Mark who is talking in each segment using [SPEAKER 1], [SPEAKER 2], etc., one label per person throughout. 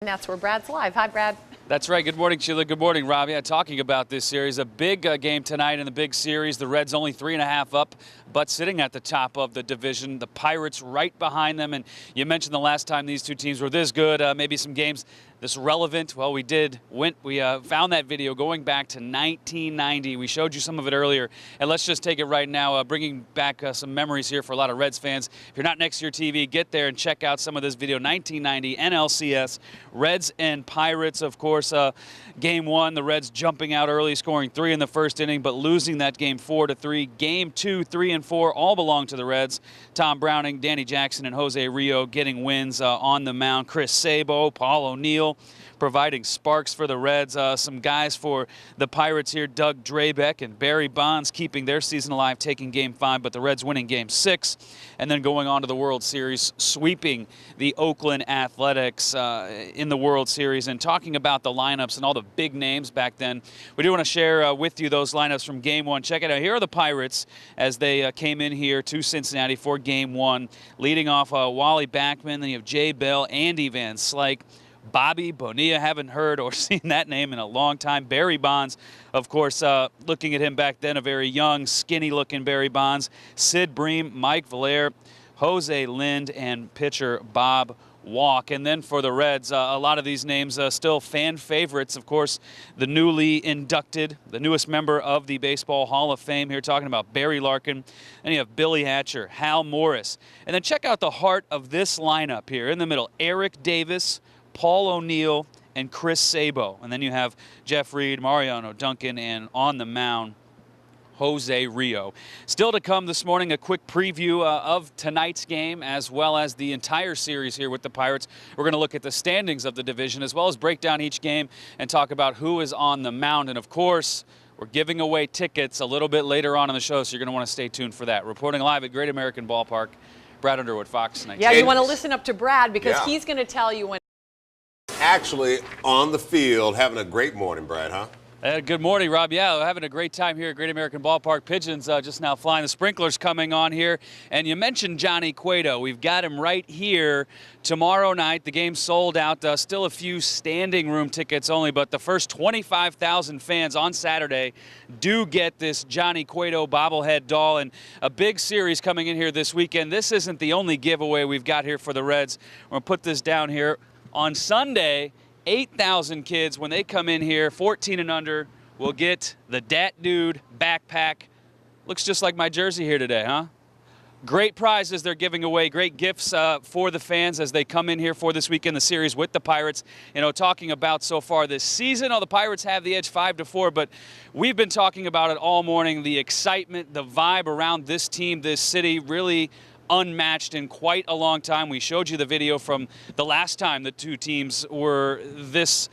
[SPEAKER 1] And that's where Brad's live. Hi, Brad.
[SPEAKER 2] That's right. Good morning, Sheila. Good morning, Rob. Yeah, talking about this series, a big game tonight in the big series. The Reds only 3.5 up, but sitting at the top of the division. The Pirates right behind them. And you mentioned the last time these two teams were this good, maybe some games this relevant. Well, we found that video going back to 1990. We showed you some of it earlier. And let's just take it right now, bringing back some memories here for a lot of Reds fans. If you're not next to your TV, get there and check out some of this video. 1990 NLCS, Reds and Pirates, of course. Game one, the Reds jumping out early, scoring 3 in the first inning, but losing that game 4-3. Game 2, 3 and 4 all belong to the Reds. Tom Browning, Danny Jackson, and Jose Rio getting wins on the mound. Chris Sabo, Paul O'Neill providing sparks for the Reds. Some guys for the Pirates here, Doug Drabeck and Barry Bonds keeping their season alive, taking Game 5, but the Reds winning Game 6, and then going on to the World Series, sweeping the Oakland Athletics in the World Series. And talking about the lineups and all the big names back then, we do want to share with you those lineups from Game 1. Check it out. Here are the Pirates as they came in here to Cincinnati for Game 1. Leading off Wally Backman, then you have Jay Bell, Andy Van Slyke, Bobby Bonilla, haven't heard or seen that name in a long time. Barry Bonds, of course, looking at him back then, a very young, skinny-looking Barry Bonds. Sid Bream, Mike Valere, Jose Lind, and pitcher Bob Walk. And then for the Reds, a lot of these names still fan favorites. Of course, the newly inducted, the newest member of the Baseball Hall of Fame here, talking about Barry Larkin. And you have Billy Hatcher, Hal Morris. And then check out the heart of this lineup here in the middle. Eric Davis, Paul O'Neill, and Chris Sabo. And then you have Jeff Reed, Mariano Duncan, and on the mound, Jose Rio. Still to come this morning, a quick preview of tonight's game as well as the entire series here with the Pirates. We're going to look at the standings of the division as well as break down each game and talk about who is on the mound. And of course, we're giving away tickets a little bit later on in the show, so you're going to want to stay tuned for that. Reporting live at Great American Ballpark, Brad Underwood, Fox 19.
[SPEAKER 1] Yeah, you want to listen up to Brad because he's going to tell you when.
[SPEAKER 3] Actually on the field, having a great morning, Brad, huh?
[SPEAKER 2] Good morning, Rob. Yeah, we're having a great time here at Great American Ballpark. Pigeons just now flying. The sprinklers coming on here. And you mentioned Johnny Cueto. We've got him right here tomorrow night. The game's sold out. Still a few standing room tickets only, but the first 25,000 fans on Saturday do get this Johnny Cueto bobblehead doll. And a big series coming in here this weekend. This isn't the only giveaway we've got here for the Reds. We're going to put this down here. On Sunday, 8,000 kids, when they come in here, 14 and under, will get the Dat Dude backpack. Looks just like my jersey here today, huh? Great prizes they're giving away, great gifts for the fans as they come in here for this weekend, the series with the Pirates. You know, talking about so far this season, the Pirates have the edge 5-4, but we've been talking about it all morning, the excitement, the vibe around this team, this city, really unmatched in quite a long time. We showed you the video from the last time the two teams were this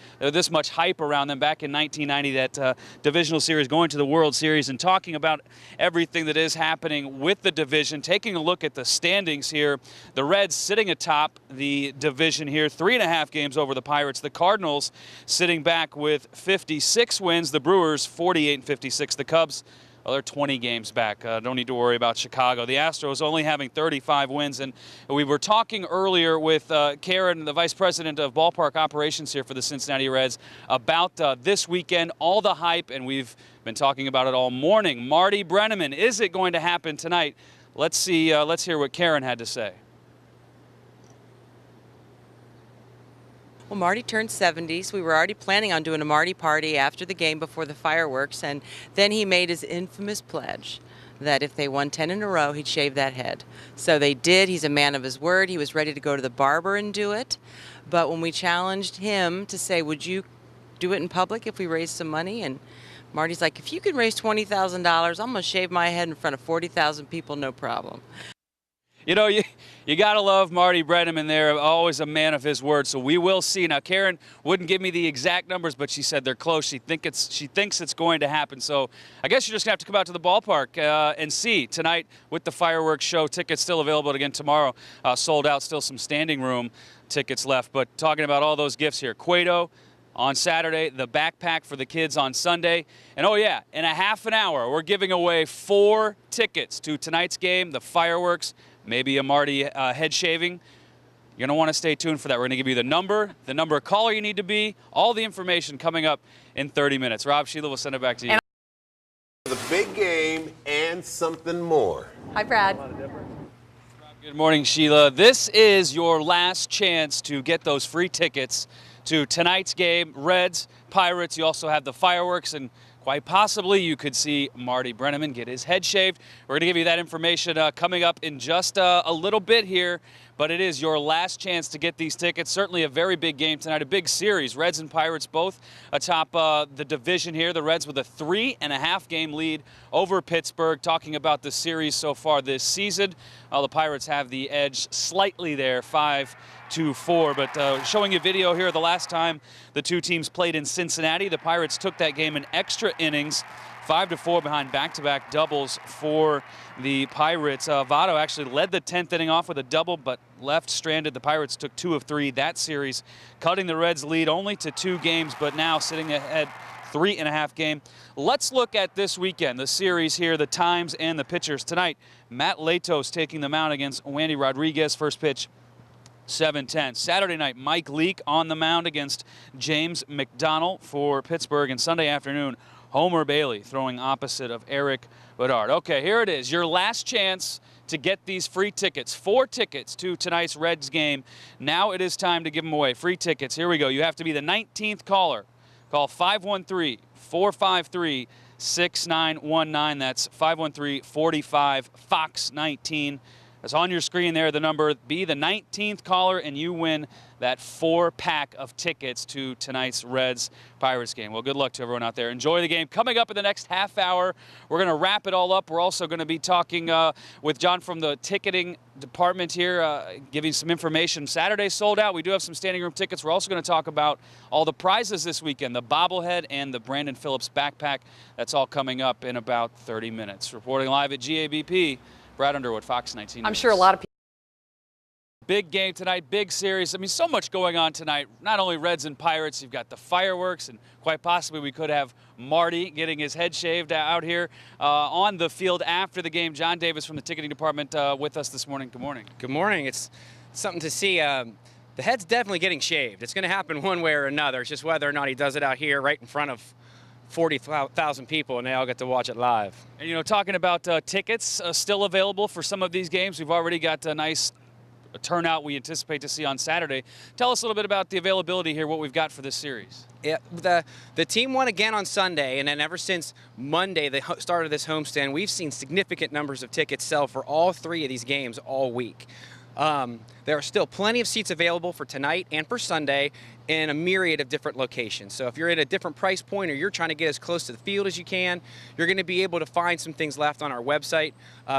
[SPEAKER 2] much hype around them back in 1990, that divisional series, going to the World Series, and talking about everything that is happening with the division. Taking a look at the standings here, the Reds sitting atop the division here, 3.5 games over the Pirates. The Cardinals sitting back with 56 wins. The Brewers 48 and 56. The Cubs, well, they're 20 games back. Don't need to worry about Chicago. The Astros only having 35 wins. And we were talking earlier with Karen, the Vice President of Ballpark Operations here for the Cincinnati Reds, about this weekend, all the hype, and we've been talking about it all morning. Marty Brennaman, is it going to happen tonight? Let's see. Let's hear what Karen had to say.
[SPEAKER 4] Well, Marty turned 70, so we were already planning on doing a Marty party after the game before the fireworks, and then he made his infamous pledge that if they won 10 in a row, he'd shave that head. So they did. He's a man of his word. He was ready to go to the barber and do it. But when we challenged him to say, would you do it in public if we raised some money? And Marty's like, if you can raise $20,000, I'm going to shave my head in front of 40,000 people, no problem.
[SPEAKER 2] You know, you got to love Marty Brennaman there, always a man of his word. So we will see. Now, Karen wouldn't give me the exact numbers, but she said they're close. She thinks it's going to happen. So I guess you're just going to have to come out to the ballpark and see tonight with the fireworks show. Tickets still available again tomorrow. Sold out, still some standing room tickets left. But talking about all those gifts here, Cueto on Saturday, the backpack for the kids on Sunday. And oh yeah, in a half an hour, we're giving away 4 tickets to tonight's game, the fireworks, maybe a Marty head shaving. You're going to want to stay tuned for that. We're going to give you the number of caller you need to be, all the information coming up in 30 minutes. Rob, Sheila, we'll send it back to you.
[SPEAKER 3] The big game and something more.
[SPEAKER 1] Hi, Brad.
[SPEAKER 2] Good morning, Sheila. This is your last chance to get those free tickets to tonight's game, Reds, Pirates. You also have the fireworks, and quite possibly you could see Marty Brennaman get his head shaved. We're going to give you that information coming up in just a little bit here, but it is your last chance to get these tickets. Certainly a very big game tonight, a big series. Reds and Pirates both atop the division here. The Reds with a 3.5 game lead over Pittsburgh. Talking about the series so far this season, the Pirates have the edge slightly there, 5-4. But showing you video here, the last time the two teams played in Cincinnati, the Pirates took that game in extra innings, 5-4 behind back-to-back doubles for the Pirates. Votto actually led the 10th inning off with a double, but left stranded. The Pirates took 2 of 3 that series, cutting the Reds' lead only to 2 games, but now sitting ahead 3.5 game. Let's look at this weekend, the series here, the times and the pitchers. Tonight, Matt Latos taking the mound against Wandy Rodriguez. First pitch, 7:10. Saturday night, Mike Leake on the mound against James McDonald for Pittsburgh. And Sunday afternoon, Homer Bailey throwing opposite of Eric Bedard. Okay, here it is. Your last chance to get these free tickets. 4 tickets to tonight's Reds game. Now it is time to give them away. Free tickets. Here we go. You have to be the 19th caller. Call 513-453-6919. That's 513-45-FOX-19. That's on your screen there, the number. Be the 19th caller, and you win that 4-pack of tickets to tonight's Reds-Pirates game. Well, good luck to everyone out there. Enjoy the game. Coming up in the next half hour, we're going to wrap it all up. We're also going to be talking with John from the ticketing department here, giving some information. Saturday sold out. We do have some standing room tickets. We're also going to talk about all the prizes this weekend, the bobblehead and the Brandon Phillips backpack. That's all coming up in about 30 minutes. Reporting live at GABP, Brad Underwood, Fox 19 News.
[SPEAKER 1] I'm sure a lot of people.
[SPEAKER 2] Big game tonight, big series. I mean, so much going on tonight. Not only Reds and Pirates, you've got the fireworks, and quite possibly we could have Marty getting his head shaved out here on the field after the game. John Davis from the ticketing department with us this morning. Good morning.
[SPEAKER 5] Good morning. It's something to see. The head's definitely getting shaved. It's going to happen one way or another. It's just whether or not he does it out here right in front of 40,000 people, and they all get to watch it live.
[SPEAKER 2] And, you know, talking about tickets still available for some of these games. We've already got a nice turnout we anticipate to see on Saturday. Tell us a little bit about the availability here, what we've got for this series.
[SPEAKER 5] Yeah, the team won again on Sunday, and then ever since Monday, the start of this homestand, we've seen significant numbers of tickets sell for all 3 of these games all week. There are still plenty of seats available for tonight and for Sunday in a myriad of different locations. So if you're at a different price point or you're trying to get as close to the field as you can, you're going to be able to find some things left on our website.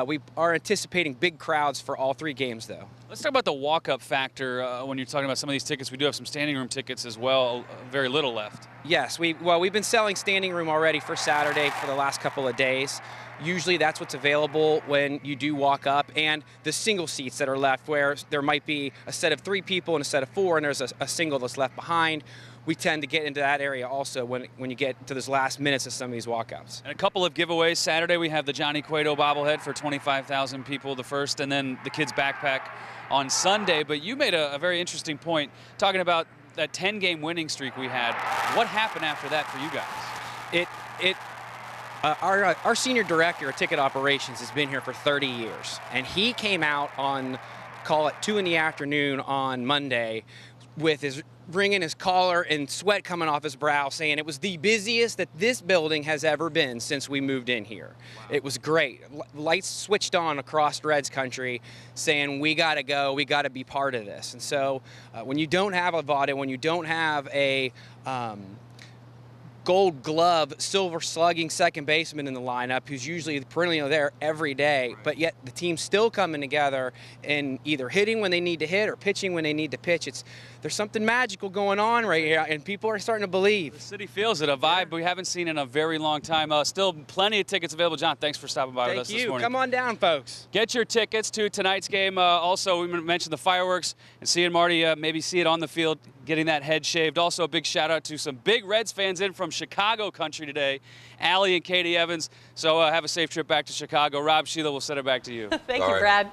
[SPEAKER 5] We are anticipating big crowds for all 3 games, though.
[SPEAKER 2] Let's talk about the walk-up factor when you're talking about some of these tickets. We do have some standing room tickets as well, very little left.
[SPEAKER 5] Yes, we've been selling standing room already for Saturday for the last couple of days. Usually that's what's available when you do walk up, and the single seats that are left where there might be a set of 3 people and a set of 4, and there's a single that's left behind. We tend to get into that area also when you get to those last minutes of some of these walkouts.
[SPEAKER 2] And a couple of giveaways. Saturday we have the Johnny Cueto bobblehead for 25,000 people, the first, and then the kids' backpack on Sunday. But you made a very interesting point talking about that 10-game winning streak we had. What happened after that for you guys?
[SPEAKER 5] Our senior director of ticket operations has been here for 30 years, and he came out on, call it 2 in the afternoon on Monday, with his bringing his collar and sweat coming off his brow, saying it was the busiest that this building has ever been since we moved in here. Wow. It was great. Lights switched on across Reds country, saying we got to go, we got to be part of this. And so when you don't have a Votto, when you don't have a Gold Glove, silver slugging second baseman in the lineup who's usually perennially there every day, but yet the team's still coming together and either hitting when they need to hit or pitching when they need to pitch. There's something magical going on right here, and people are starting to believe.
[SPEAKER 2] The city feels it, a vibe we haven't seen in a very long time. Still plenty of tickets available. John, thanks for stopping by with us this morning.
[SPEAKER 5] Come on down, folks.
[SPEAKER 2] Get your tickets to tonight's game. Also, we mentioned the fireworks and seeing Marty maybe see it on the field, getting that head shaved. Also, a big shout out to some big Reds fans in from Chicago country today, Allie and Katie Evans. So have a safe trip back to Chicago. Rob, Sheila, we'll send it back to you.
[SPEAKER 1] Thank you, Brad.